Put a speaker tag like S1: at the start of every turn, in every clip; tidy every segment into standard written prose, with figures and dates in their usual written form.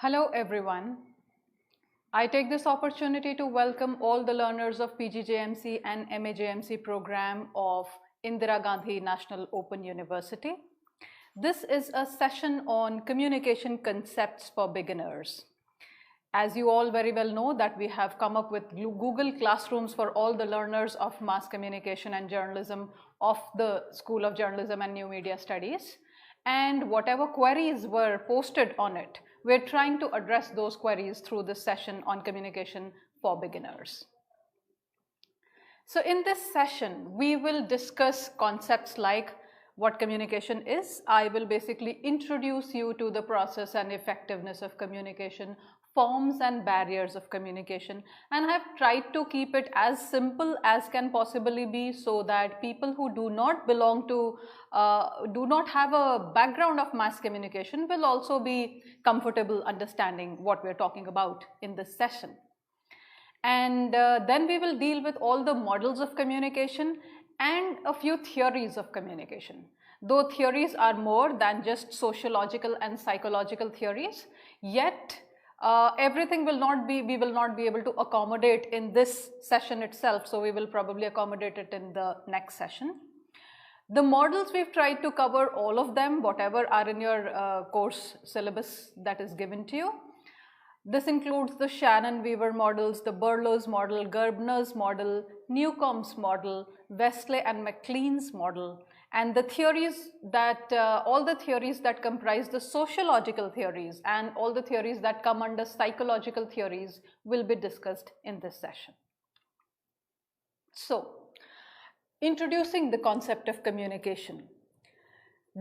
S1: Hello everyone. I take this opportunity to welcome all the learners of PGJMC and MAJMC program of Indira Gandhi National Open University. This is a session on communication concepts for beginners. As you all very well know that we have come up with Google Classrooms for all the learners of Mass Communication and Journalism of the School of Journalism and New Media Studies. And whatever queries were posted on it, we're trying to address those queries through this session on communication for beginners. So in this session, we will discuss concepts like what communication is. I will basically introduce you to the process and effectiveness of communication, forms and barriers of communication, and I have tried to keep it as simple as can possibly be so that people who do not belong to, do not have a background of mass communication will also be comfortable understanding what we're talking about in this session. And then we will deal with all the models of communication and a few theories of communication. Though theories are more than just sociological and psychological theories, yet everything will not be, we will not be able to accommodate in this session itself, so we will probably accommodate it in the next session. The models we've tried to cover all of them, whatever are in your course syllabus that is given to you. This includes the Shannon-Weaver models, the Berlos Model, Gerbner's model, Newcomb's model, Wesley and McLeans model, and the theories that, all the theories that comprise the sociological theories and all the theories that come under psychological theories will be discussed in this session. So, introducing the concept of communication.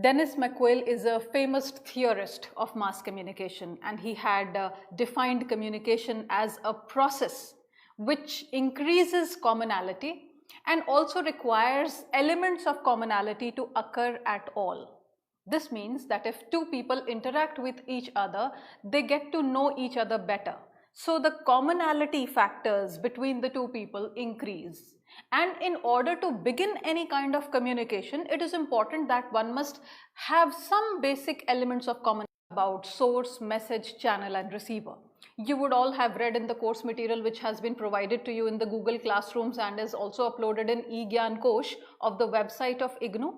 S1: Dennis McQuail is a famous theorist of mass communication, and he had defined communication as a process which increases commonality and also requires elements of commonality to occur at all. This means that if two people interact with each other, they get to know each other better. So the commonality factors between the two people increase. And in order to begin any kind of communication, it is important that one must have some basic elements of common about source, message, channel and receiver. You would all have read in the course material which has been provided to you in the Google Classrooms and is also uploaded in eGyan Kosh of the website of IGNOU,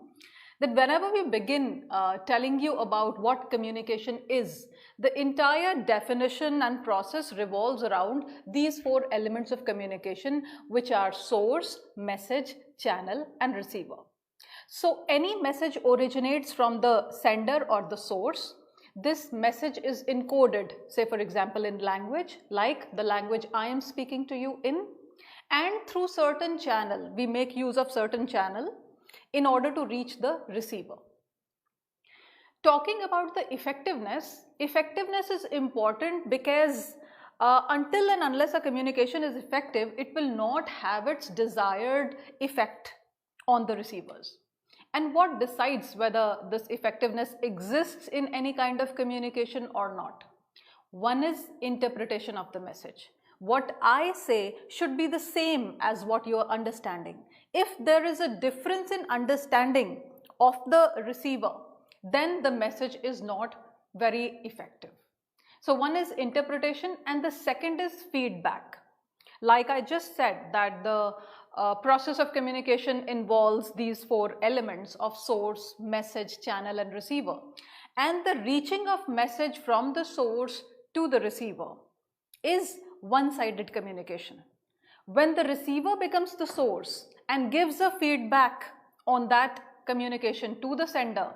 S1: that whenever we begin telling you about what communication is, the entire definition and process revolves around these four elements of communication, which are source, message, channel and receiver. So any message originates from the sender or the source. This message is encoded, say for example in language, like the language I am speaking to you in, and through certain channel, we make use of certain channel in order to reach the receiver. Talking about the effectiveness is important because until and unless a communication is effective, it will not have its desired effect on the receivers. And what decides whether this effectiveness exists in any kind of communication or not? One is interpretation of the message. What I say should be the same as what you are understanding. If there is a difference in understanding of the receiver, then the message is not very effective. So one is interpretation and the second is feedback. Like I just said that the process of communication involves these four elements of source, message, channel and receiver. And the reaching of message from the source to the receiver is one-sided communication. When the receiver becomes the source and gives a feedback on that communication to the sender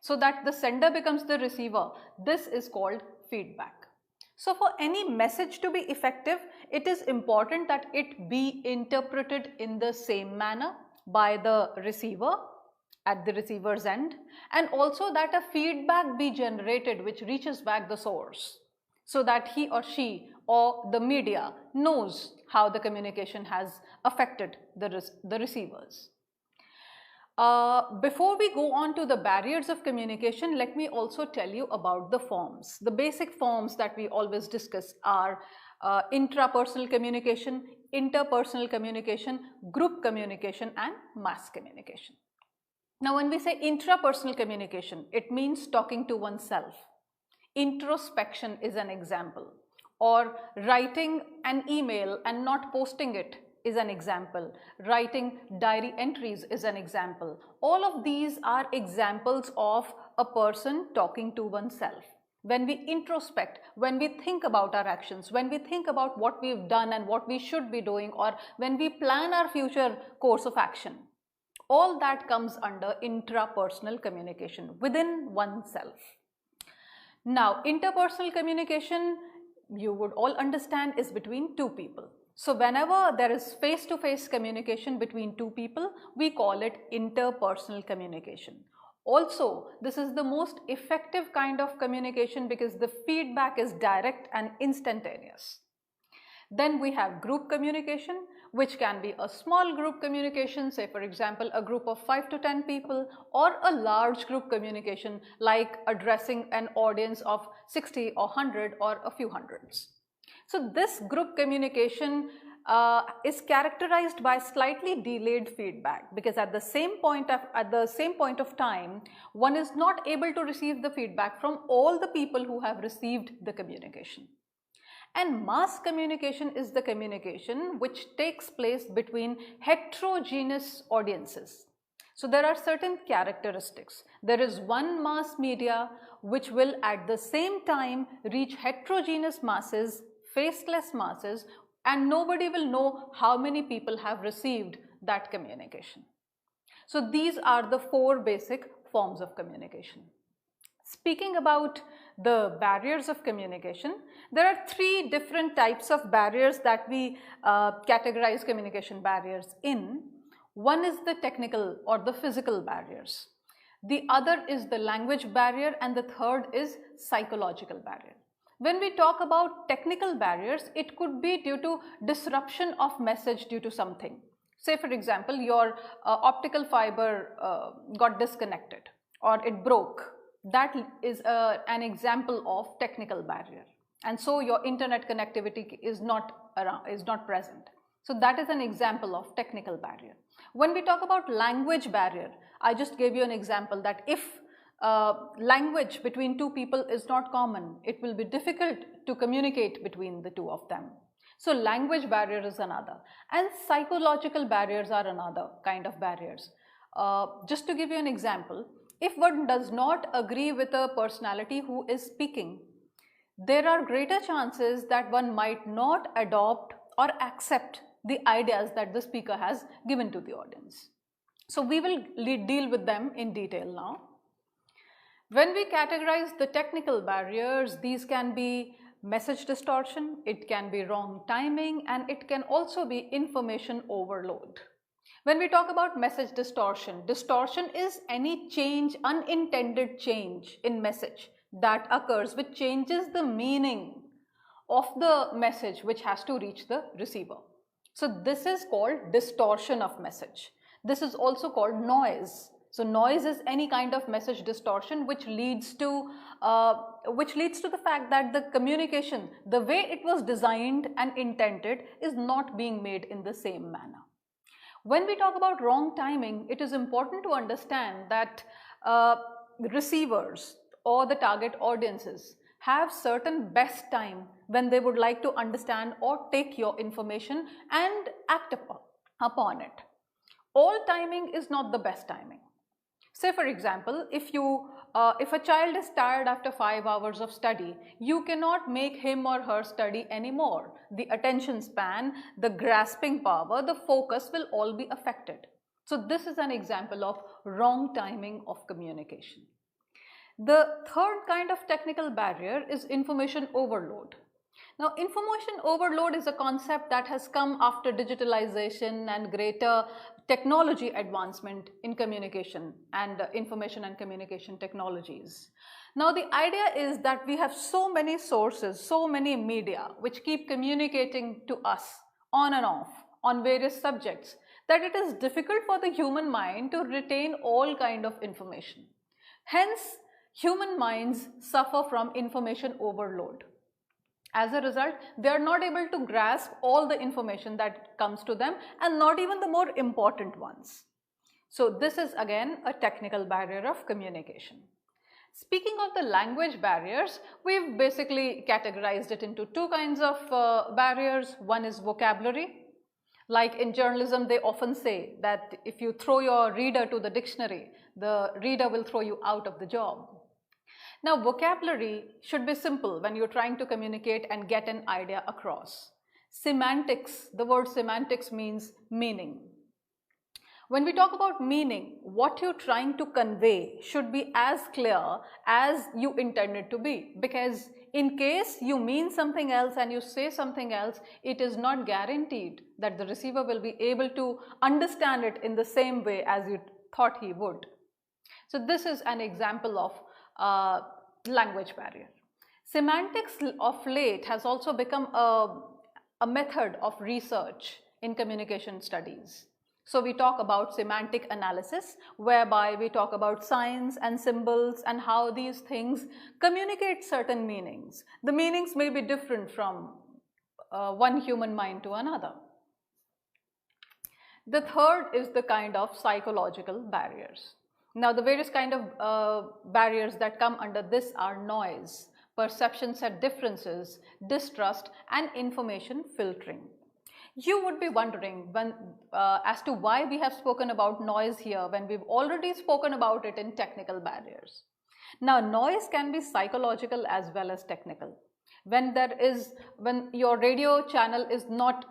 S1: so that the sender becomes the receiver, this is called feedback. So for any message to be effective, it is important that it be interpreted in the same manner by the receiver at the receiver's end, and also that a feedback be generated which reaches back the source so that he or she or the media knows how the communication has affected the receivers. Before we go on to the barriers of communication, let me also tell you about the forms. The basic forms that we always discuss are intrapersonal communication, interpersonal communication, group communication and mass communication. Now when we say intrapersonal communication, it means talking to oneself. Introspection is an example. Or writing an email and not posting it is an example. Writing diary entries is an example. All of these are examples of a person talking to oneself. When we introspect, when we think about our actions, when we think about what we've done and what we should be doing, or when we plan our future course of action, all that comes under intrapersonal communication within oneself. Now, interpersonal communication, you would all understand, is between two people. So whenever there is face-to-face communication between two people, we call it interpersonal communication. Also, this is the most effective kind of communication because the feedback is direct and instantaneous. Then we have group communication, which can be a small group communication, say for example a group of 5 to 10 people, or a large group communication like addressing an audience of 60 or 100 or a few hundreds. So this group communication is characterized by slightly delayed feedback, because at the same point of time, one is not able to receive the feedback from all the people who have received the communication. And mass communication is the communication which takes place between heterogeneous audiences. So there are certain characteristics. There is one mass media which will at the same time reach heterogeneous masses, faceless masses, and nobody will know how many people have received that communication. So these are the 4 basic forms of communication. Speaking about the barriers of communication, there are 3 different types of barriers that we categorize communication barriers in. One is the technical or the physical barriers. The other is the language barrier, and the third is psychological barrier. When we talk about technical barriers, it could be due to disruption of message due to something. Say for example, your optical fiber got disconnected or it broke. That is an example of technical barrier, and so your internet connectivity is not present. So that is an example of technical barrier. When we talk about language barrier, I just gave you an example that if language between 2 people is not common, it will be difficult to communicate between the 2 of them. So language barrier is another, and psychological barriers are another kind of barriers. Just to give you an example, if one does not agree with a personality who is speaking, there are greater chances that one might not adopt or accept the ideas that the speaker has given to the audience. So we will deal with them in detail now. When we categorize the technical barriers, these can be message distortion, it can be wrong timing, and it can also be information overload. When we talk about message distortion, distortion is any change, unintended change in message that occurs which changes the meaning of the message which has to reach the receiver. So this is called distortion of message. This is also called noise. So noise is any kind of message distortion which leads to the fact that the communication, the way it was designed and intended, is not being made in the same manner. When we talk about wrong timing, it is important to understand that receivers or the target audiences have certain best time when they would like to understand or take your information and act upon it. All timing is not the best timing. Say for example, if a child is tired after 5 hours of study, you cannot make him or her study anymore. The attention span, the grasping power, the focus will all be affected. So this is an example of wrong timing of communication. The third kind of technical barrier is information overload. Now, information overload is a concept that has come after digitalization and greater technology advancement in communication and information and communication technologies. Now, the idea is that we have so many sources, so many media which keep communicating to us on and off on various subjects, that it is difficult for the human mind to retain all kind of information. Hence, human minds suffer from information overload. As a result, they are not able to grasp all the information that comes to them, and not even the more important ones. So this is again a technical barrier of communication. Speaking of the language barriers, we've basically categorized it into two kinds of barriers. One is vocabulary. Like in journalism, they often say that if you throw your reader to the dictionary, the reader will throw you out of the job. Now, vocabulary should be simple when you're trying to communicate and get an idea across. Semantics, the word semantics means meaning. When we talk about meaning, what you're trying to convey should be as clear as you intended to be, because in case you mean something else and you say something else, it is not guaranteed that the receiver will be able to understand it in the same way as you thought he would. So this is an example of language barrier. Semantics of late has also become a method of research in communication studies. So we talk about semantic analysis, whereby we talk about signs and symbols and how these things communicate certain meanings. The meanings may be different from one human mind to another. The third is the kind of psychological barriers. Now, the various kind of barriers that come under this are noise, perception set differences, distrust, and information filtering. You would be wondering as to why we have spoken about noise here when we've already spoken about it in technical barriers. Now, noise can be psychological as well as technical. When your radio channel is not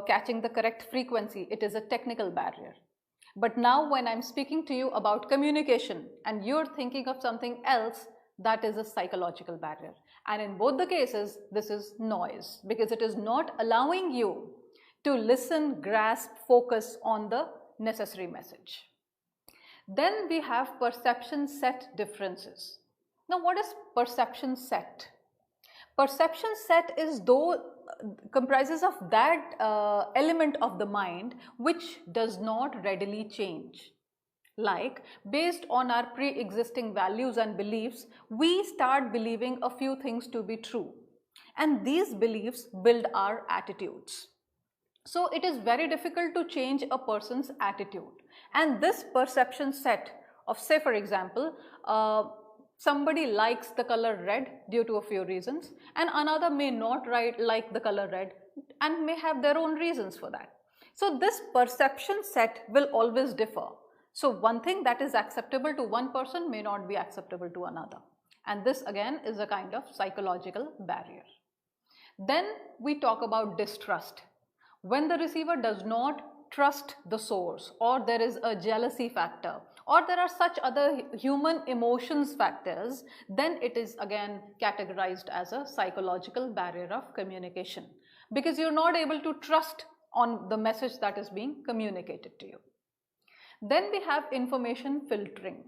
S1: catching the correct frequency, it is a technical barrier. But now when I'm speaking to you about communication and you're thinking of something else, that is a psychological barrier. And in both the cases, this is noise, because it is not allowing you to listen, grasp, focus on the necessary message. Then we have perception set differences. Now, what is perception set? Perception set is comprises of that element of the mind which does not readily change. Like, based on our pre-existing values and beliefs, we start believing a few things to be true, and these beliefs build our attitudes. So it is very difficult to change a person's attitude. And this perception set of, say for example, somebody likes the color red due to a few reasons, and another may not like the color red and may have their own reasons for that. So this perception set will always differ. So one thing that is acceptable to one person may not be acceptable to another. And this again is a kind of psychological barrier. Then we talk about distrust. When the receiver does not trust the source, or there is a jealousy factor, or there are such other human emotions factors, then it is again categorized as a psychological barrier of communication, because you're not able to trust on the message that is being communicated to you. Then we have information filtering.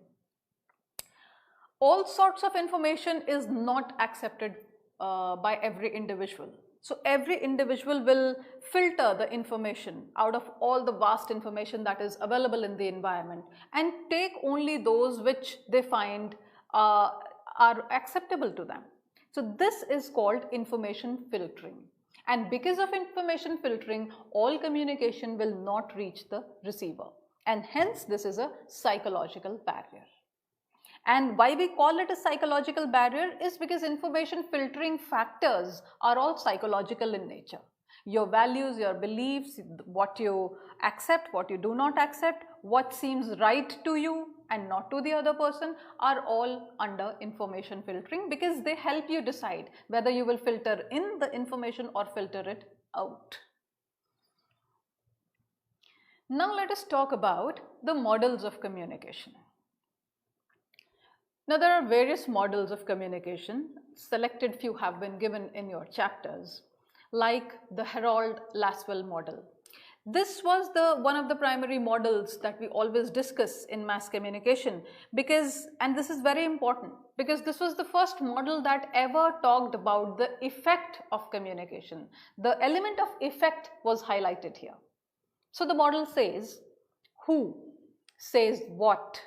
S1: All sorts of information is not accepted by every individual. So every individual will filter the information out of all the vast information that is available in the environment and take only those which they find are acceptable to them. So this is called information filtering. And because of information filtering, all communication will not reach the receiver. And hence this is a psychological barrier. And why we call it a psychological barrier is because information filtering factors are all psychological in nature. Your values, your beliefs, what you accept, what you do not accept, what seems right to you and not to the other person are all under information filtering, because they help you decide whether you will filter in the information or filter it out. Now let us talk about the models of communication. Now there are various models of communication. Selected few have been given in your chapters, like the Herold-Lasswell model. This was one of the primary models that we always discuss in mass communication, and this is very important, because this was the first model that ever talked about the effect of communication. The element of effect was highlighted here. So the model says who says what,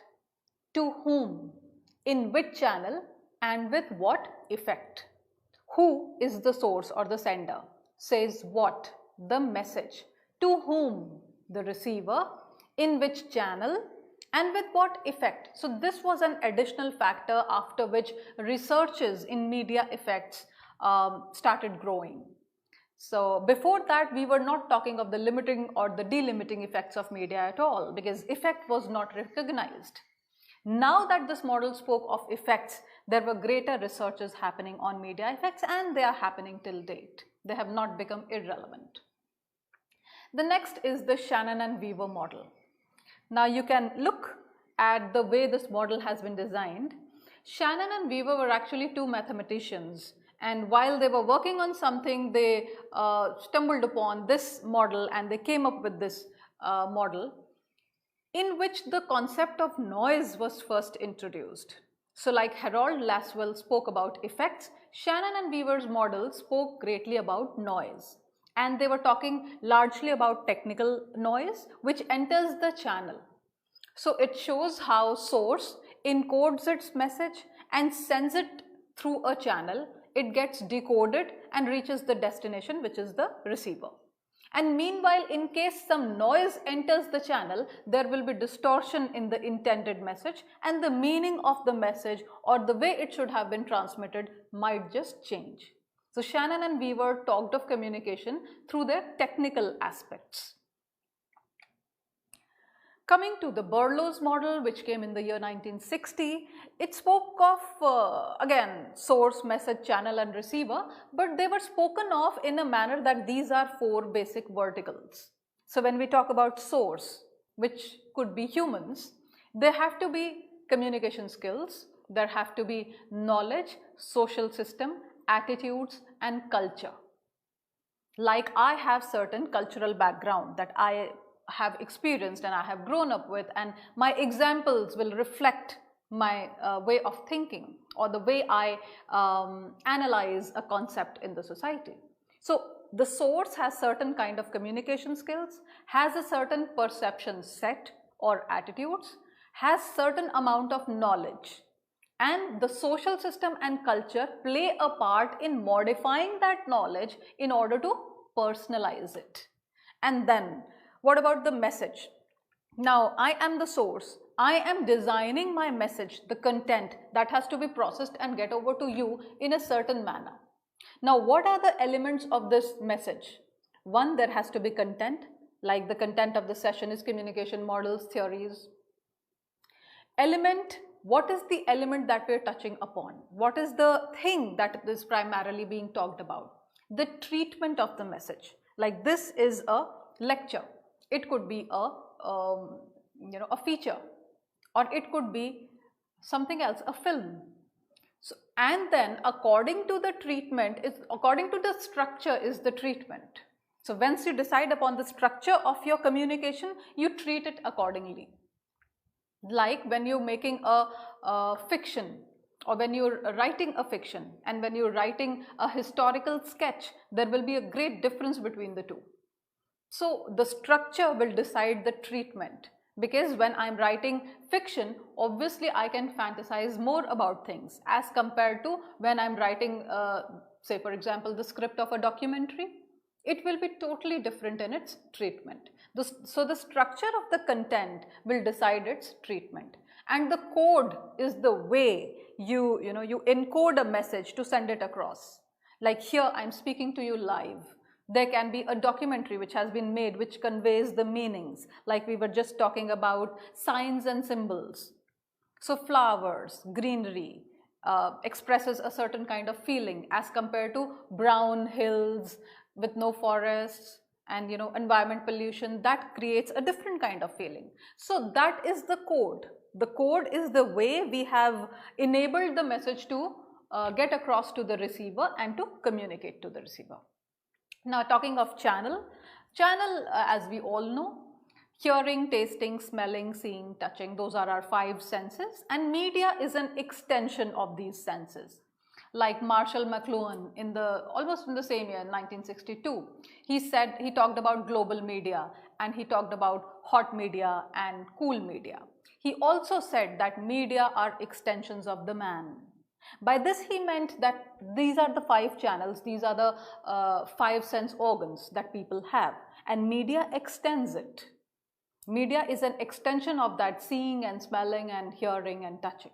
S1: to whom, in which channel, and with what effect. Who is the source or the sender, says what, the message, to whom, the receiver, in which channel, And with what effect? So this was an additional factor after which researches in media effects started growing. So before that, we were not talking of the limiting or the delimiting effects of media at all, because effect was not recognized. Now that this model spoke of effects, there were greater researches happening on media effects, and they are happening till date. They have not become irrelevant. The next is the Shannon and Weaver model. Now you can look at the way this model has been designed. Shannon and Weaver were actually two mathematicians, and while they were working on something, they stumbled upon this model and they came up with this model in which the concept of noise was first introduced. So like Harold Laswell spoke about effects, Shannon and Weaver's model spoke greatly about noise. And they were talking largely about technical noise which enters the channel. So it shows how source encodes its message and sends it through a channel. It gets decoded and reaches the destination, which is the receiver. And meanwhile, in case some noise enters the channel, there will be distortion in the intended message, and the meaning of the message or the way it should have been transmitted might just change. So Shannon and Weaver talked of communication through their technical aspects. Coming to the Berlos model, which came in the year 1960, it spoke of, again, source, message, channel and receiver, but they were spoken of in a manner that these are four basic verticals. So when we talk about source, which could be humans, there have to be communication skills, there have to be knowledge, social system, attitudes and culture. Like I have certain cultural background that I have experienced and I have grown up with, and my examples will reflect my way of thinking or the way I analyze a concept in the society. So the source has certain kind of communication skills, has a certain perception set or attitudes, has certain amount of knowledge, and the social system and culture play a part in modifying that knowledge in order to personalize it. And then what about the message? Now I am the source. I am designing my message, the content that has to be processed and get over to you in a certain manner. Now what are the elements of this message? One, there has to be content, like the content of the session is communication models, theories. Element, what is the element that we are touching upon? What is the thing that is primarily being talked about? The treatment of the message. Like this is a lecture. It could be a feature, or it could be something else, a film. So, and then according to the treatment, according to the structure is the treatment. So once you decide upon the structure of your communication, you treat it accordingly. Like when you're making a fiction, or when you're writing a fiction, and when you're writing a historical sketch, there will be a great difference between the two. So the structure will decide the treatment, because when I'm writing fiction, obviously I can fantasize more about things as compared to when I'm writing, say for example, the script of a documentary. It will be totally different in its treatment. So the structure of the content will decide its treatment, and the code is the way you encode a message to send it across. Like here I'm speaking to you live. There can be a documentary which has been made which conveys the meanings, like we were just talking about signs and symbols. So flowers, greenery expresses a certain kind of feeling as compared to brown hills with no forests and environment pollution. That creates a different kind of feeling. So that is the code. The code is the way we have enabled the message to get across to the receiver and to communicate to the receiver. Now talking of channel, as we all know, hearing, tasting, smelling, seeing, touching, those are our 5 senses, and media is an extension of these senses. Like Marshall McLuhan almost in the same year, 1962, he talked about global media, and he talked about hot media and cool media. He also said that media are extensions of the man. By this he meant that these are the 5 channels, these are the 5 sense organs that people have, and media extends it. Media is an extension of that seeing and smelling and hearing and touching.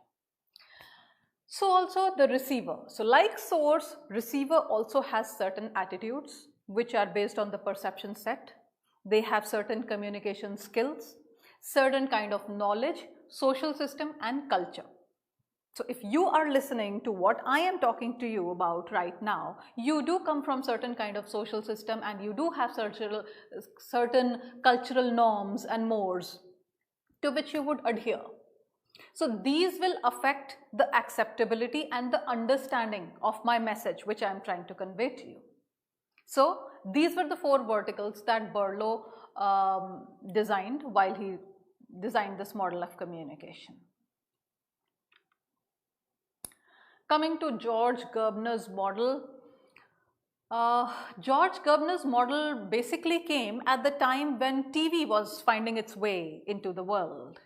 S1: So also the receiver. So like source, receiver also has certain attitudes which are based on the perception set. They have certain communication skills, certain kind of knowledge, social system and culture. So if you are listening to what I am talking to you about right now, you do come from certain kind of social system and you do have certain cultural norms and mores to which you would adhere. So these will affect the acceptability and the understanding of my message which I am trying to convey to you. So these were the 4 verticals that Berlos designed while he designed this model of communication. Coming to George Gerbner's model, George Gerbner's model basically came at the time when TV was finding its way into the world.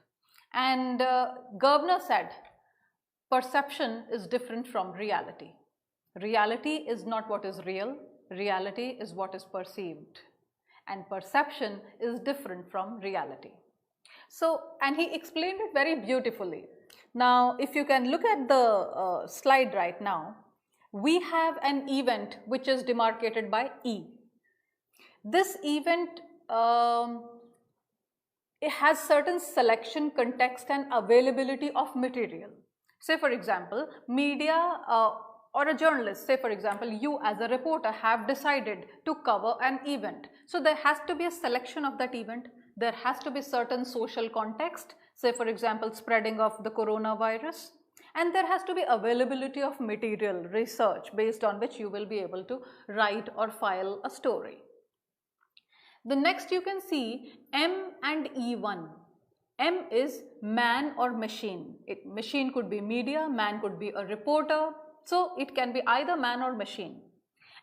S1: And Gerbner said, perception is different from reality. Reality is not what is real, reality is what is perceived. And perception is different from reality. So, and he explained it very beautifully. Now, if you can look at the slide right now, we have an event which is demarcated by E. This event it has certain selection, context and availability of material. Say for example, media or a journalist, say for example, you as a reporter have decided to cover an event. So there has to be a selection of that event. There has to be certain social context, say for example, spreading of the coronavirus. And there has to be availability of material, research based on which you will be able to write or file a story. The next you can see M and E1. M is man or machine. Machine could be media, man could be a reporter. So it can be either man or machine.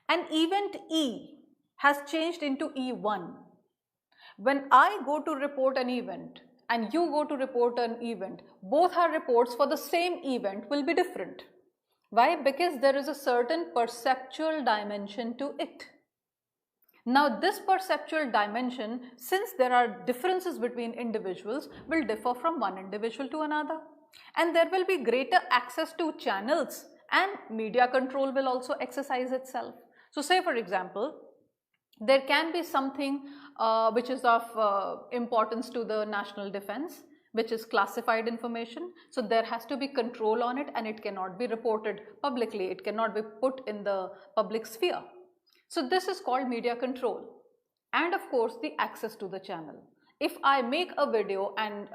S1: And event E has changed into E1. When I go to report an event and you go to report an event, both our reports for the same event will be different. Why? Because there is a certain perceptual dimension to it. Now this perceptual dimension, since there are differences between individuals, will differ from one individual to another. And there will be greater access to channels and media control will also exercise itself. So say for example, there can be something which is of importance to the national defense, which is classified information. So there has to be control on it and it cannot be reported publicly. It cannot be put in the public sphere. So this is called media control. And of course, the access to the channel. If I make a video and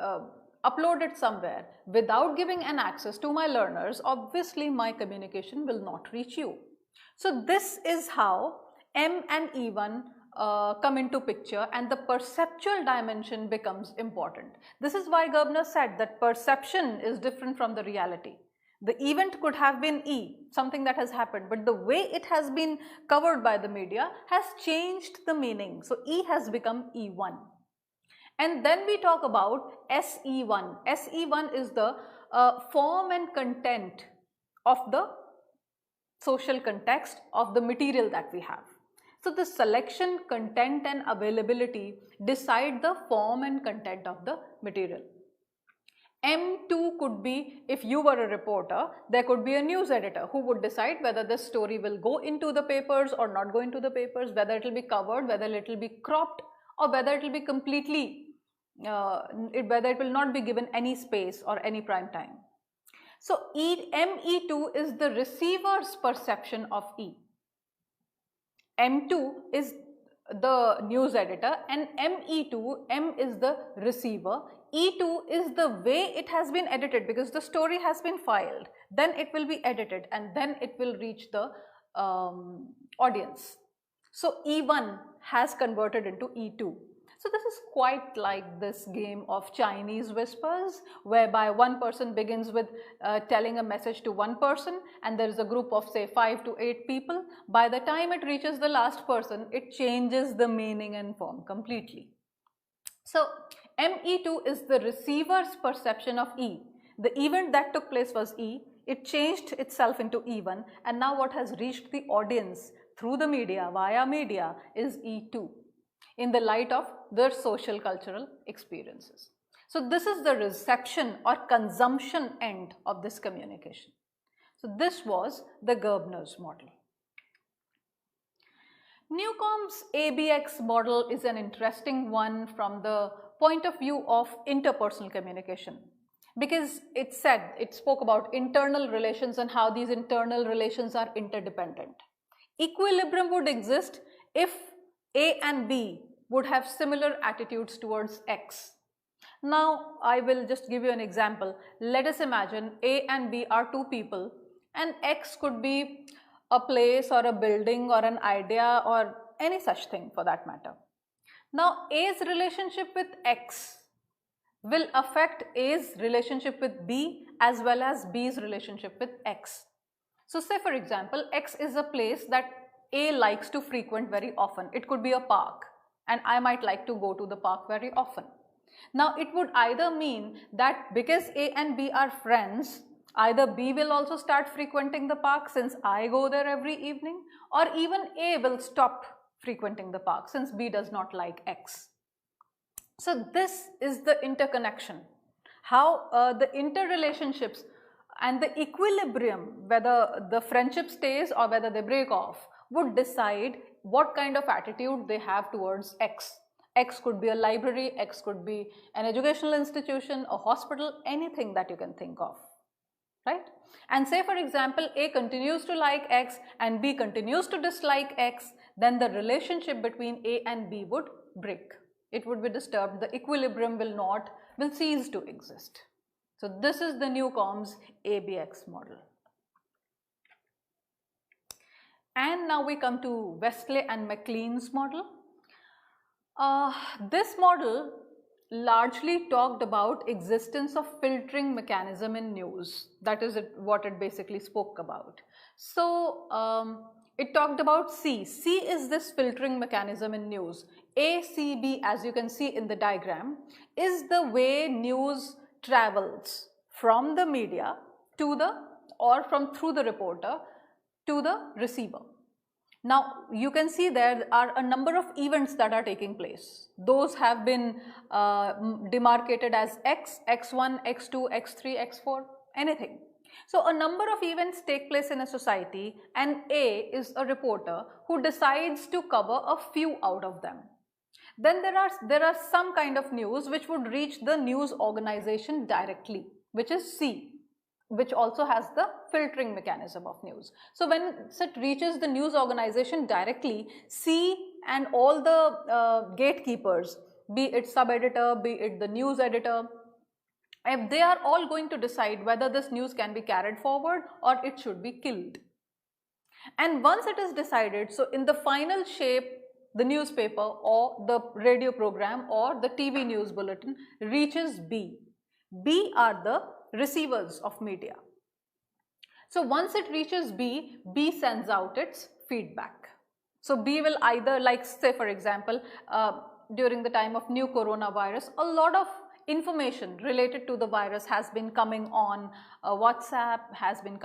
S1: upload it somewhere without giving an access to my learners, obviously my communication will not reach you. So this is how M and E1 come into picture and the perceptual dimension becomes important. This is why Gerbner said that perception is different from the reality. The event could have been E, something that has happened, but the way it has been covered by the media has changed the meaning. So E has become E1. And then we talk about SE1. SE1 is the form and content of the social context of the material that we have. So the selection, content and availability decide the form and content of the material. M2 could be, if you were a reporter, there could be a news editor who would decide whether this story will go into the papers or not go into the papers, whether it will be covered, whether it will be cropped or whether it will be completely, whether it will not be given any space or any prime time. So ME2 is the receiver's perception of E. M2 is the news editor and ME2, M is the receiver. E2 is the way it has been edited because the story has been filed. Then it will be edited and then it will reach the audience. So E1 has converted into E2. So this is quite like this game of Chinese whispers, whereby one person begins with telling a message to one person and there is a group of say 5 to 8 people. By the time it reaches the last person, it changes the meaning and form completely. So ME2 is the receiver's perception of E. The event that took place was E. It changed itself into E1 and now what has reached the audience through the media, via media, is E2. in the light of their social cultural experiences. So this is the reception or consumption end of this communication. So this was the Gerbner's model. Newcomb's ABX model is an interesting one from the point of view of interpersonal communication, because it spoke about internal relations and how these internal relations are interdependent. Equilibrium would exist if A and B would have similar attitudes towards X. Now, I will just give you an example. Let us imagine A and B are two people, and X could be a place or a building or an idea or any such thing for that matter. Now, A's relationship with X will affect A's relationship with B as well as B's relationship with X. So say for example, X is a place that A likes to frequent very often. It could be a park, and I might like to go to the park very often. Now it would either mean that because A and B are friends, either B will also start frequenting the park since I go there every evening, or even A will stop frequenting the park since B does not like X. So this is the interconnection, how the interrelationships and the equilibrium, whether the friendship stays or whether they break off, would decide what kind of attitude they have towards X. X could be a library, X could be an educational institution, a hospital, anything that you can think of, right? And say for example, A continues to like X and B continues to dislike X, then the relationship between A and B would break. It would be disturbed, the equilibrium will cease to exist. So this is the Newcomb's ABX model. And now we come to Wesley and McLeans model. This model largely talked about existence of filtering mechanism in news. That is what it basically spoke about. So it talked about C. C is this filtering mechanism in news. A, C, B, as you can see in the diagram, is the way news travels from the media to through the reporter to the receiver. Now you can see there are a number of events that are taking place. Those have been demarcated as X, X1, X2, X3, X4, anything. So a number of events take place in a society, and A is a reporter who decides to cover a few out of them. Then there are some kind of news which would reach the news organization directly, which is C, which also has the filtering mechanism of news. So when it reaches the news organization directly, C and all the gatekeepers, be it sub-editor, be it the news editor, if they are all going to decide whether this news can be carried forward or it should be killed. And once it is decided, so in the final shape, the newspaper or the radio program or the TV news bulletin reaches B. B are the receivers of media. So once it reaches B, B sends out its feedback. So B will either, like say for example, during the time of new coronavirus, a lot of information related to the virus has been coming on WhatsApp, has been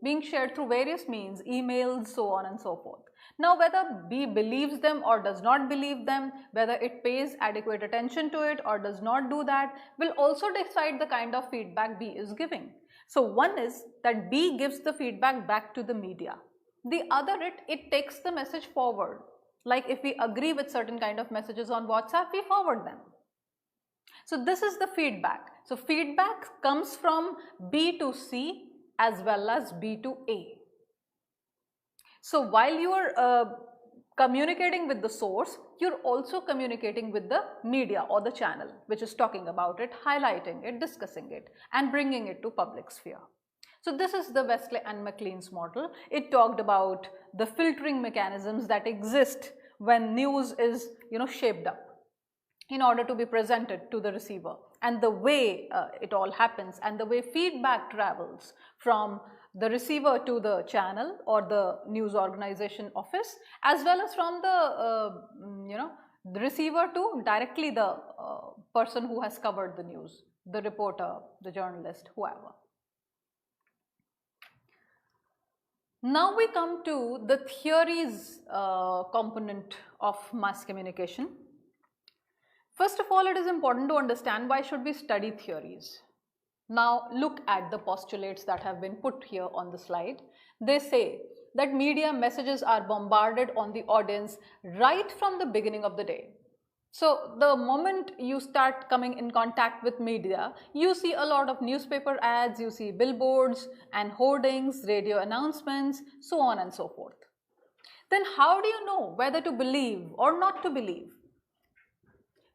S1: being shared through various means, emails, so on and so forth. Now whether B believes them or does not believe them, whether it pays adequate attention to it or does not do that, will also decide the kind of feedback B is giving. So one is that B gives the feedback back to the media. The other, it takes the message forward. Like if we agree with certain kind of messages on WhatsApp, we forward them. So this is the feedback. So feedback comes from B to C as well as B to A. So while you are communicating with the source, you're also communicating with the media or the channel which is talking about it, highlighting it, discussing it, and bringing it to public sphere. So this is the Wesley and McLeans model. It talked about the filtering mechanisms that exist when news is, shaped up in order to be presented to the receiver, and the way it all happens, and the way feedback travels from the receiver to the channel or the news organization office, as well as from the the receiver to directly the person who has covered the news, the reporter, the journalist, whoever. Now we come to the theories component of mass communication. First of all, it is important to understand why should we study theories. Now look at the postulates that have been put here on the slide. They say that media messages are bombarded on the audience right from the beginning of the day. So the moment you start coming in contact with media, you see a lot of newspaper ads, you see billboards and hoardings, radio announcements, so on and so forth. Then how do you know whether to believe or not to believe?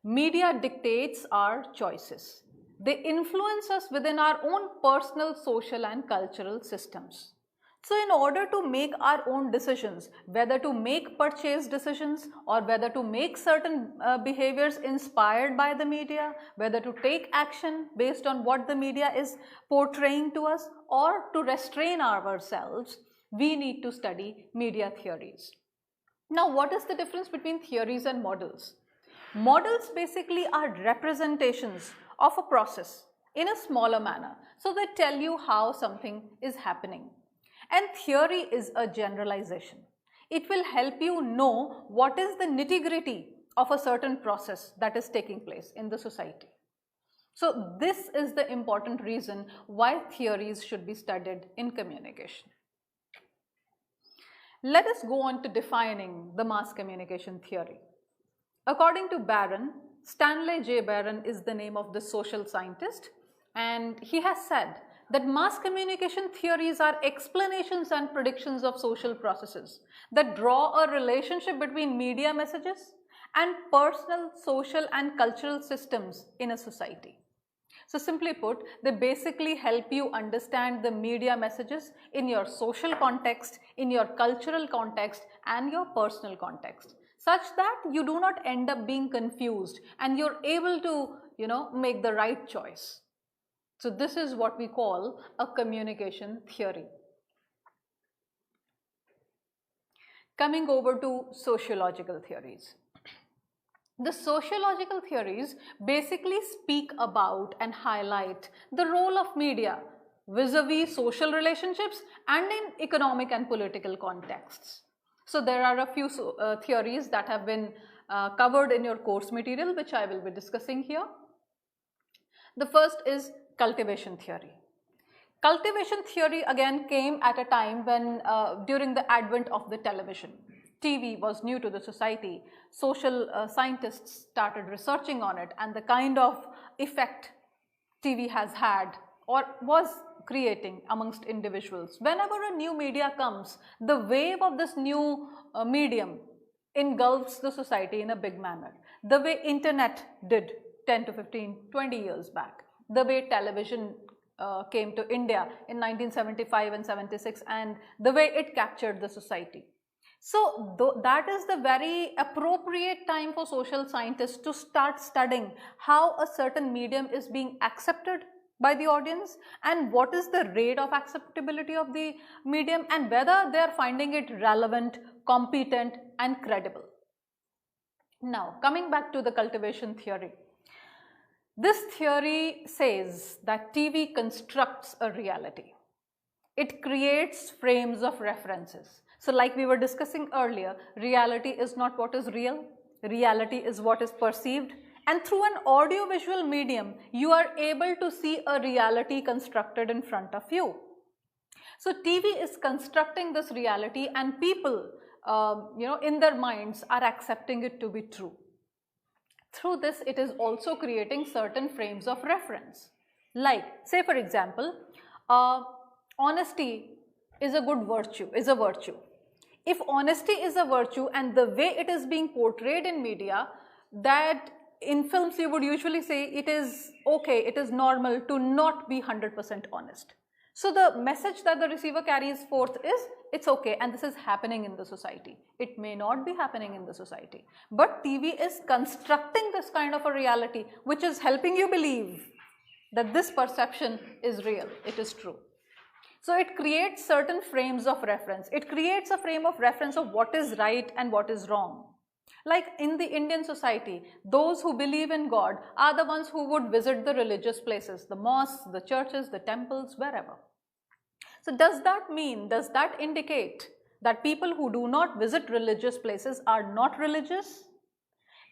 S1: Media dictates our choices. They influence us within our own personal, social and cultural systems. So in order to make our own decisions, whether to make purchase decisions or whether to make certain behaviors inspired by the media, whether to take action based on what the media is portraying to us or to restrain ourselves, we need to study media theories. Now, what is the difference between theories and models? Models basically are representations of a process in a smaller manner. So they tell you how something is happening. And theory is a generalization. It will help you know what is the nitty-gritty of a certain process that is taking place in the society. So this is the important reason why theories should be studied in communication. Let us go on to defining the mass communication theory. According to Barron, Stanley J. Barron is the name of the social scientist, and he has said that mass communication theories are explanations and predictions of social processes that draw a relationship between media messages and personal, social and cultural systems in a society. So simply put, they basically help you understand the media messages in your social context, in your cultural context and your personal context, such that you do not end up being confused and you're able to, make the right choice. So this is what we call a communication theory. Coming over to sociological theories. The sociological theories basically speak about and highlight the role of media vis-a-vis social relationships and in economic and political contexts. So there are a few theories that have been covered in your course material, which I will be discussing here. The first is cultivation theory. Cultivation theory again came at a time when during the advent of the television. TV was new to the society. Social scientists started researching on it and the kind of effect TV has had or was creating amongst individuals. Whenever a new media comes, the wave of this new medium engulfs the society in a big manner. The way internet did 10 to 15, 20 years back. The way television came to India in 1975 and 76 and the way it captured the society. So that is the very appropriate time for social scientists to start studying how a certain medium is being accepted by the audience and what is the rate of acceptability of the medium and whether they are finding it relevant, competent and credible. Now coming back to the cultivation theory. This theory says that TV constructs a reality. It creates frames of references. So like we were discussing earlier, reality is not what is real, reality is what is perceived. And through an audiovisual medium, you are able to see a reality constructed in front of you. So TV is constructing this reality and people, in their minds are accepting it to be true. Through this, it is also creating certain frames of reference. Like, say for example, honesty is a virtue. If honesty is a virtue and the way it is being portrayed in media, that in films you would usually say it is okay, it is normal to not be 100% honest. So the message that the receiver carries forth is, it's okay and this is happening in the society. It may not be happening in the society, but TV is constructing this kind of a reality which is helping you believe that this perception is real, it is true. So it creates certain frames of reference. It creates a frame of reference of what is right and what is wrong. Like in the Indian society, those who believe in God are the ones who would visit the religious places, the mosques, the churches, the temples, wherever. So does that mean, does that indicate that people who do not visit religious places are not religious?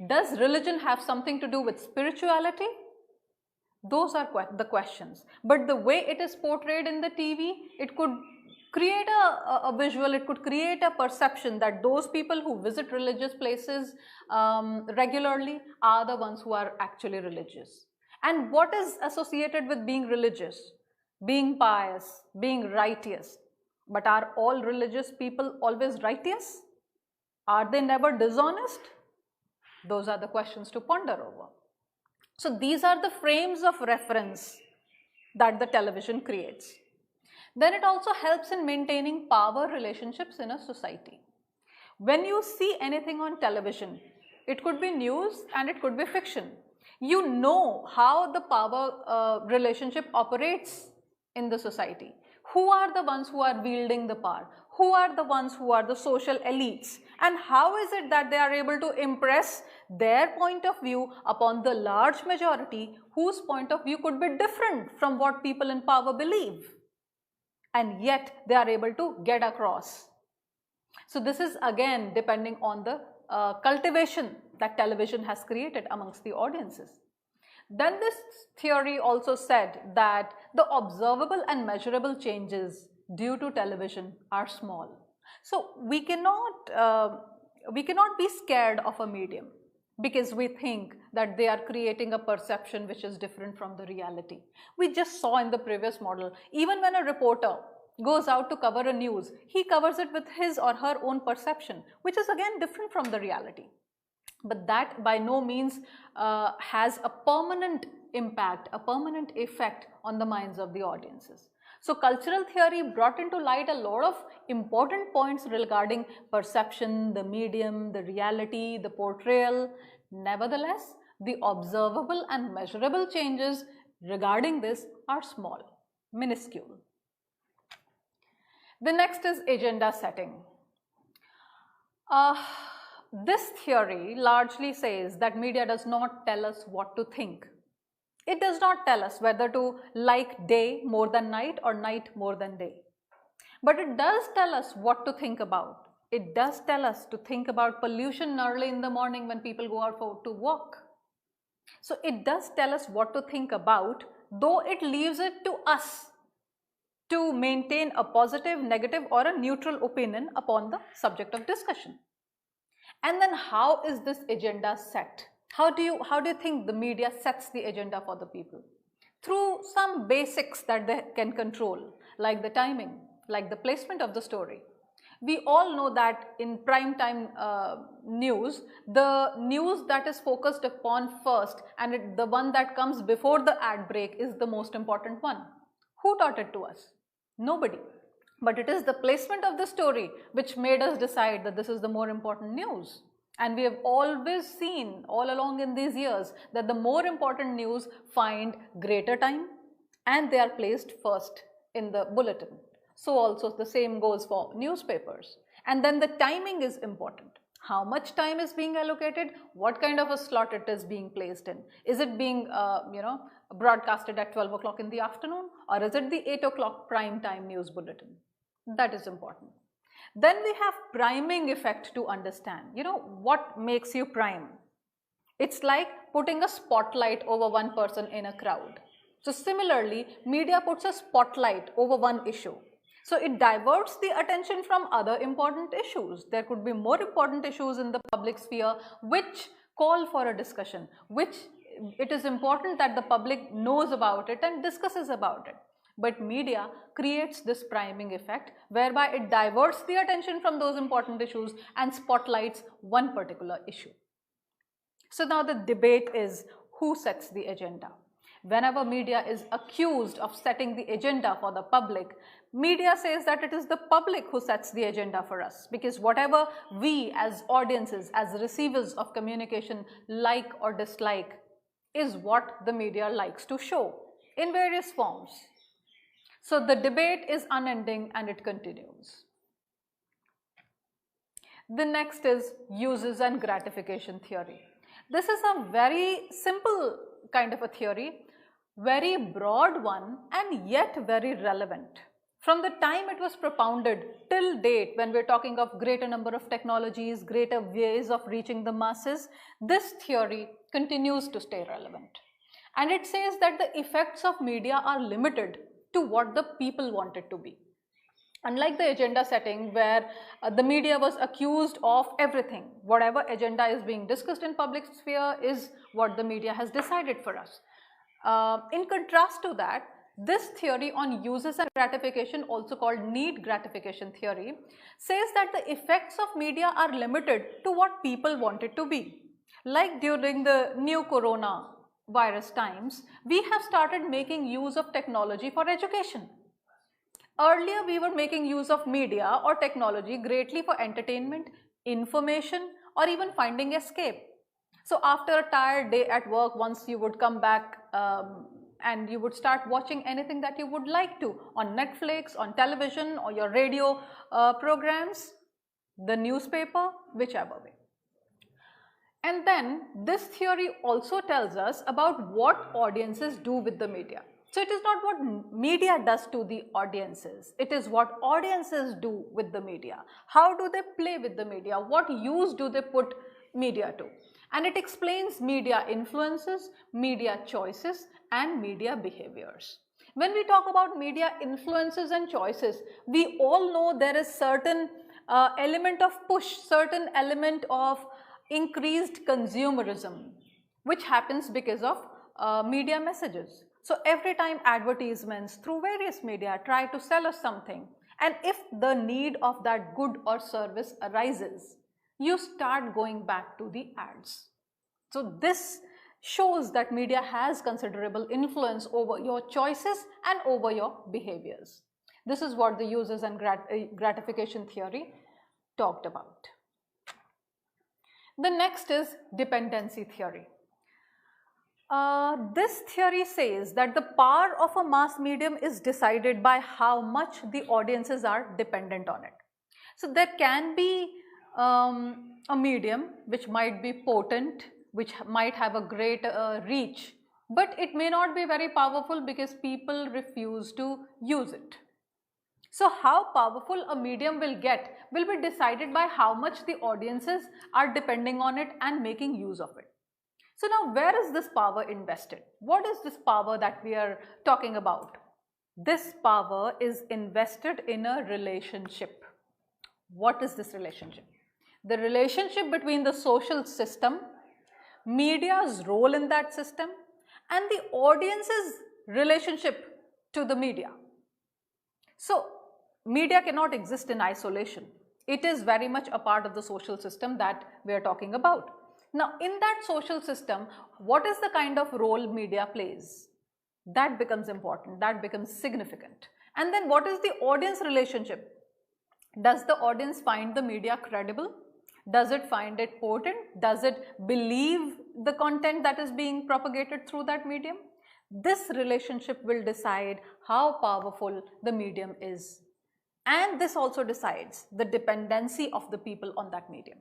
S1: Does religion have something to do with spirituality? Those are the questions. But the way it is portrayed in the TV, it could create a visual, it could create a perception that those people who visit religious places regularly are the ones who are actually religious. And what is associated with being religious? Being pious, being righteous. But are all religious people always righteous? Are they never dishonest? Those are the questions to ponder over. So these are the frames of reference that the television creates. Then it also helps in maintaining power relationships in a society. When you see anything on television, it could be news and it could be fiction. You know how the power relationship operates in the society. Who are the ones who are wielding the power? Who are the ones who are the social elites? And how is it that they are able to impress their point of view upon the large majority whose point of view could be different from what people in power believe? And yet they are able to get across. So this is again depending on the cultivation that television has created amongst the audiences. Then this theory also said that the observable and measurable changes due to television are small. So we cannot be scared of a medium because we think that they are creating a perception which is different from the reality. We just saw in the previous model, even when a reporter goes out to cover a news, he covers it with his or her own perception, which is again different from the reality. But that by no means has a permanent impact, a permanent effect on the minds of the audiences. So cultural theory brought into light a lot of important points regarding perception, the medium, the reality, the portrayal. Nevertheless, the observable and measurable changes regarding this are small, minuscule. The next is agenda setting. This theory largely says that media does not tell us what to think. It does not tell us whether to like day more than night or night more than day. But it does tell us what to think about. It does tell us to think about pollution early in the morning when people go out to walk. So it does tell us what to think about, though it leaves it to us to maintain a positive, negative or a neutral opinion upon the subject of discussion. And then how is this agenda set? How do you think the media sets the agenda for the people? Through some basics that they can control, like the timing, like the placement of the story. We all know that in prime time news, the news that is focused upon first and the one that comes before the ad break is the most important one. Who taught it to us? Nobody. But it is the placement of the story which made us decide that this is the more important news. And we have always seen all along in these years that the more important news find greater time and they are placed first in the bulletin. So also the same goes for newspapers. And then the timing is important. How much time is being allocated? What kind of a slot it is being placed in? Is it being broadcasted at 12 o'clock in the afternoon, or is it the 8 o'clock prime time news bulletin? That is important. Then we have priming effect to understand. What makes you prime? It's like putting a spotlight over one person in a crowd. So similarly, media puts a spotlight over one issue. So it diverts the attention from other important issues. There could be more important issues in the public sphere which call for a discussion, which it is important that the public knows about it and discusses about it. But media creates this priming effect whereby it diverts the attention from those important issues and spotlights one particular issue. So now the debate is who sets the agenda. Whenever media is accused of setting the agenda for the public, media says that it is the public who sets the agenda for us, because whatever we as audiences, as receivers of communication like or dislike is what the media likes to show in various forms. So the debate is unending and it continues. The next is uses and gratification theory. This is a very simple kind of a theory, very broad one and yet very relevant. From the time it was propounded till date, when we're talking of greater number of technologies, greater ways of reaching the masses, this theory continues to stay relevant. And it says that the effects of media are limited to what the people want it to be. Unlike the agenda setting where the media was accused of everything, whatever agenda is being discussed in public sphere is what the media has decided for us. In contrast to that, this theory on uses and gratification, also called need gratification theory, says that the effects of media are limited to what people want it to be. Like during the new coronavirus times, we have started making use of technology for education. Earlier, we were making use of media or technology greatly for entertainment, information, or even finding escape. So after a tired day at work, once you would come back and you would start watching anything that you would like to on Netflix, on television, or your radio programs, the newspaper, whichever way. And then this theory also tells us about what audiences do with the media. So it is not what media does to the audiences, it is what audiences do with the media. How do they play with the media? What use do they put media to? And it explains media influences, media choices, and media behaviors. When we talk about media influences and choices, we all know there is certain element of push, certain element of increased consumerism, which happens because of media messages. So every time advertisements through various media try to sell us something, and if the need of that good or service arises, you start going back to the ads. So this shows that media has considerable influence over your choices and over your behaviors. This is what the uses and gratification theory talked about. The next is dependency theory. This theory says that the power of a mass medium is decided by how much the audiences are dependent on it. So there can be a medium which might be potent, which might have a great reach, but it may not be very powerful because people refuse to use it. So how powerful a medium will get will be decided by how much the audiences are depending on it and making use of it. So now where is this power invested? What is this power that we are talking about? This power is invested in a relationship. What is this relationship? The relationship between the social system, media's role in that system, and the audience's relationship to the media. So media cannot exist in isolation. It is very much a part of the social system that we are talking about. Now, in that social system, what is the kind of role media plays? That becomes important, that becomes significant. And then what is the audience relationship? Does the audience find the media credible? Does it find it potent? Does it believe the content that is being propagated through that medium? This relationship will decide how powerful the medium is. And this also decides the dependency of the people on that medium.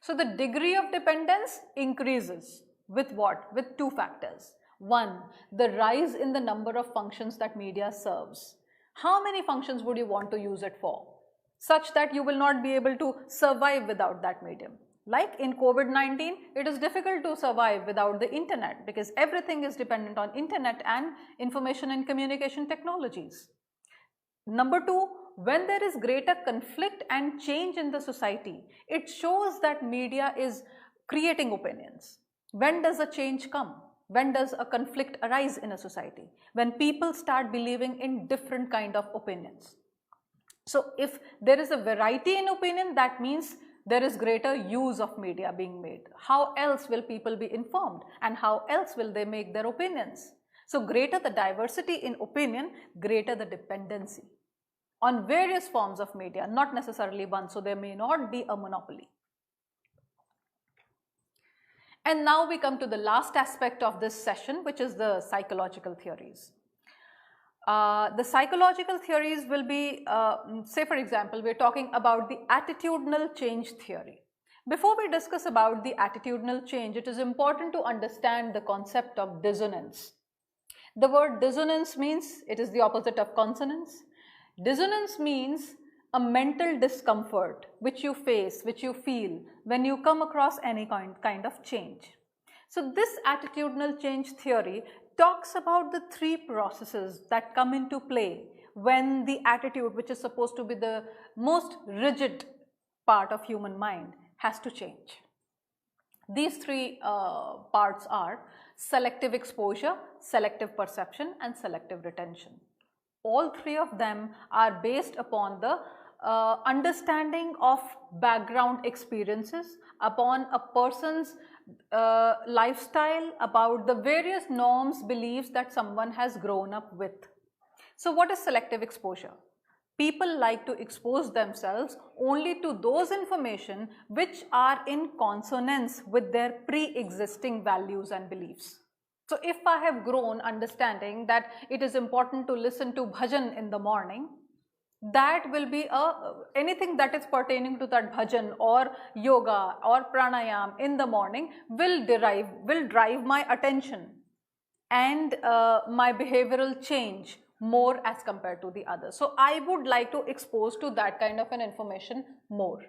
S1: So the degree of dependence increases with what? With two factors. One, the rise in the number of functions that media serves. How many functions would you want to use it for? Such that you will not be able to survive without that medium. Like in COVID-19, it is difficult to survive without the internet because everything is dependent on internet and information and communication technologies. Number two, when there is greater conflict and change in the society, it shows that media is creating opinions. When does a change come? When does a conflict arise in a society? When people start believing in different kind of opinions. So if there is a variety in opinion, that means there is greater use of media being made. How else will people be informed and how else will they make their opinions? So greater the diversity in opinion, greater the dependency on various forms of media, not necessarily one, so there may not be a monopoly. And now we come to the last aspect of this session, which is the psychological theories. The psychological theories will be, say for example, we're talking about the attitudinal change theory. Before we discuss about the attitudinal change, it is important to understand the concept of dissonance. The word dissonance means it is the opposite of consonance. Dissonance means a mental discomfort which you face, which you feel when you come across any kind of change. So this attitudinal change theory talks about the three processes that come into play when the attitude, which is supposed to be the most rigid part of human mind, has to change. These three parts are selective exposure, selective perception, and selective retention. All three of them are based upon the understanding of background experiences, upon a person's lifestyle, about the various norms, beliefs that someone has grown up with. So what is selective exposure? People like to expose themselves only to those information which are in consonance with their pre-existing values and beliefs. So if I have grown understanding that it is important to listen to bhajan in the morning, that will be anything that is pertaining to that bhajan or yoga or pranayam in the morning will drive my attention and my behavioral change more as compared to the others. So I would like to expose to that kind of an information more.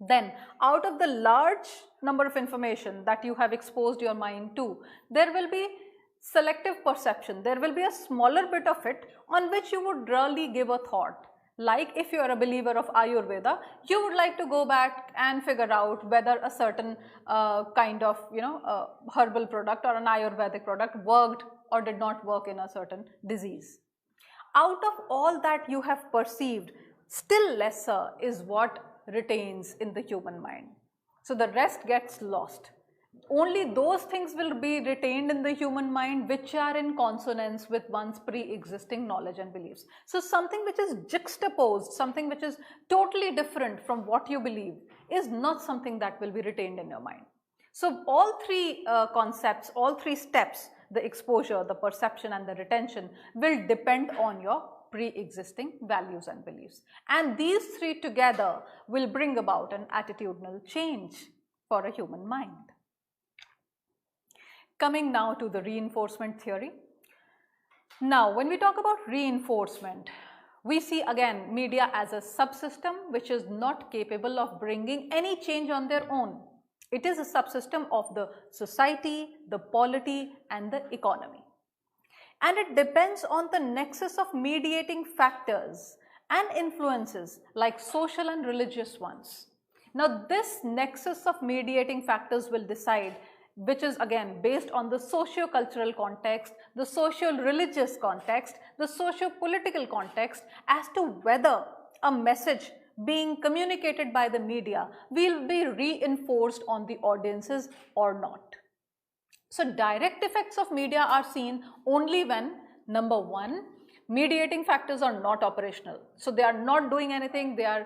S1: Then out of the large number of information that you have exposed your mind to, there will be selective perception. There will be a smaller bit of it on which you would really give a thought. Like if you are a believer of Ayurveda, you would like to go back and figure out whether a certain kind of herbal product or an Ayurvedic product worked or did not work in a certain disease. Out of all that you have perceived, still lesser is what retains in the human mind. So the rest gets lost. Only those things will be retained in the human mind which are in consonance with one's pre-existing knowledge and beliefs. So something which is juxtaposed, something which is totally different from what you believe, is not something that will be retained in your mind. So all three concepts, all three steps, the exposure, the perception and the retention, will depend on your pre-existing values and beliefs. And these three together will bring about an attitudinal change for a human mind. Coming now to the reinforcement theory. Now, when we talk about reinforcement, we see again media as a subsystem which is not capable of bringing any change on their own. It is a subsystem of the society, the polity and the economy. And it depends on the nexus of mediating factors and influences like social and religious ones. Now, this nexus of mediating factors will decide, which is again based on the socio-cultural context, the socio-religious context, the socio-political context, as to whether a message being communicated by the media will be reinforced on the audiences or not. So direct effects of media are seen only when, number one, mediating factors are not operational. So they are not doing anything, they are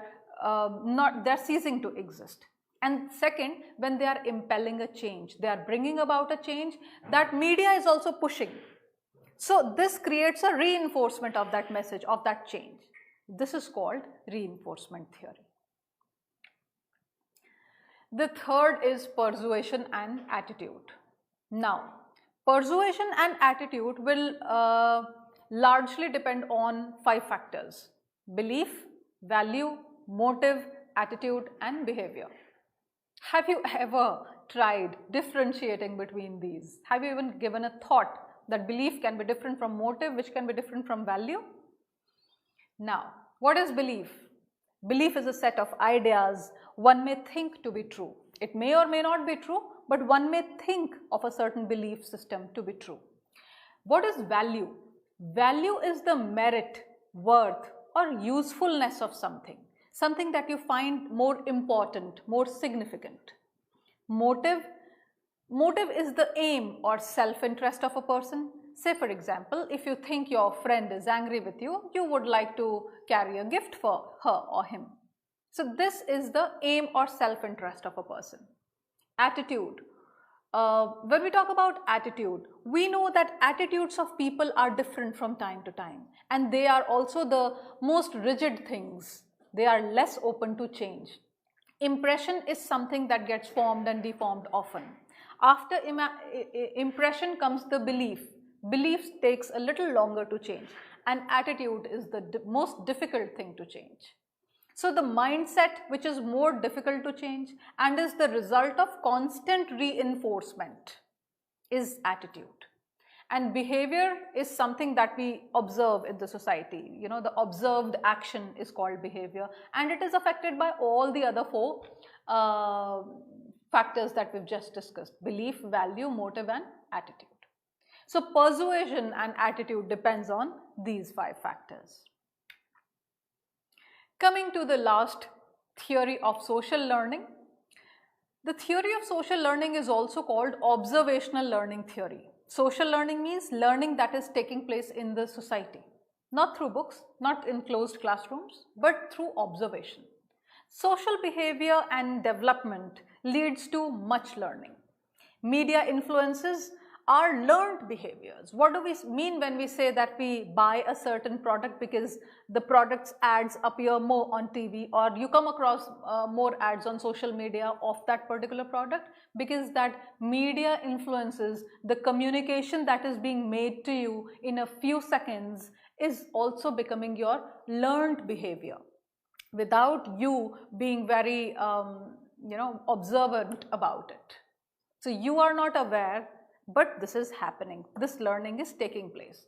S1: ceasing to exist. And second, when they are impelling a change, they are bringing about a change that media is also pushing. So this creates a reinforcement of that message, of that change. This is called reinforcement theory. The third is persuasion and attitude. Now, persuasion and attitude will largely depend on 5 factors: belief, value, motive, attitude and behavior. Have you ever tried differentiating between these? Have you even given a thought that belief can be different from motive, which can be different from value? Now, what is belief? Belief is a set of ideas one may think to be true. It may or may not be true, but one may think of a certain belief system to be true. What is value? Value is the merit, worth or usefulness of something. Something that you find more important, more significant. Motive is the aim or self-interest of a person. Say for example, if you think your friend is angry with you, you would like to carry a gift for her or him. So this is the aim or self-interest of a person. Attitude. When we talk about attitude, we know that attitudes of people are different from time to time, and they are also the most rigid things. They are less open to change. Impression is something that gets formed and deformed often. After impression comes the belief. Belief takes a little longer to change. and attitude is the most difficult thing to change. So the mindset, which is more difficult to change and is the result of constant reinforcement, is attitude. And behavior is something that we observe in the society. You know, the observed action is called behavior, and it is affected by all the other four factors that we've just discussed: belief, value, motive, and attitude. So persuasion and attitude depends on these 5 factors. Coming to the last theory of social learning. The theory of social learning is also called observational learning theory. Social learning means learning that is taking place in the society, not through books, not in closed classrooms, but through observation. Social behavior and development leads to much learning. Media influences are learned behaviors. What do we mean when we say that we buy a certain product because the product's ads appear more on TV, or you come across more ads on social media of that particular product? Because that media influences the communication that is being made to you in a few seconds is also becoming your learned behavior without you being very observant about it. So you are not aware, but this is happening. This learning is taking place.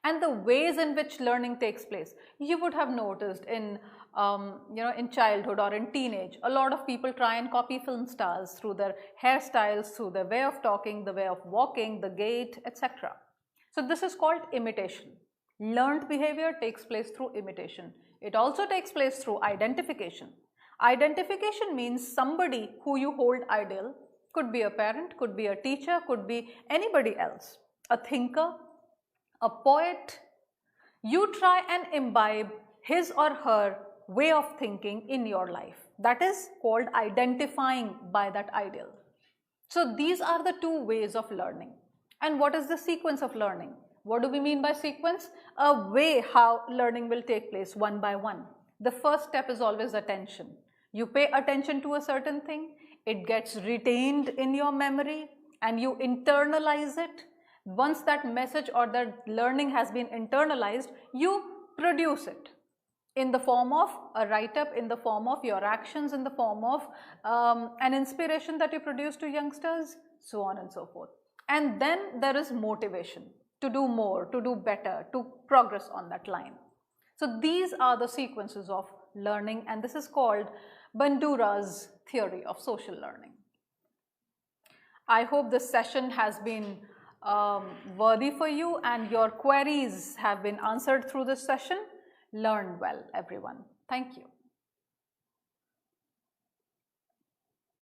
S1: And the ways in which learning takes place, you would have noticed in in childhood or in teenage, a lot of people try and copy film stars through their hairstyles, through their way of talking, the way of walking, the gait, etc. So this is called imitation. Learned behavior takes place through imitation. It also takes place through identification. Identification means somebody who you hold ideal. Could be a parent, could be a teacher, could be anybody else, a thinker, a poet. You try and imbibe his or her way of thinking in your life. That is called identifying by that ideal. So these are the 2 ways of learning. And what is the sequence of learning? What do we mean by sequence? A way how learning will take place one by one. The first step is always attention. You pay attention to a certain thing. It gets retained in your memory and you internalize it. Once that message or that learning has been internalized, you produce it in the form of a write-up, in the form of your actions, in the form of an inspiration that you produce to youngsters, so on and so forth. And then there is motivation to do more, to do better, to progress on that line. So these are the sequences of learning, and this is called Bandura's theory of social learning. I hope this session has been worthy for you and your queries have been answered through this session. Learn well, everyone. Thank you.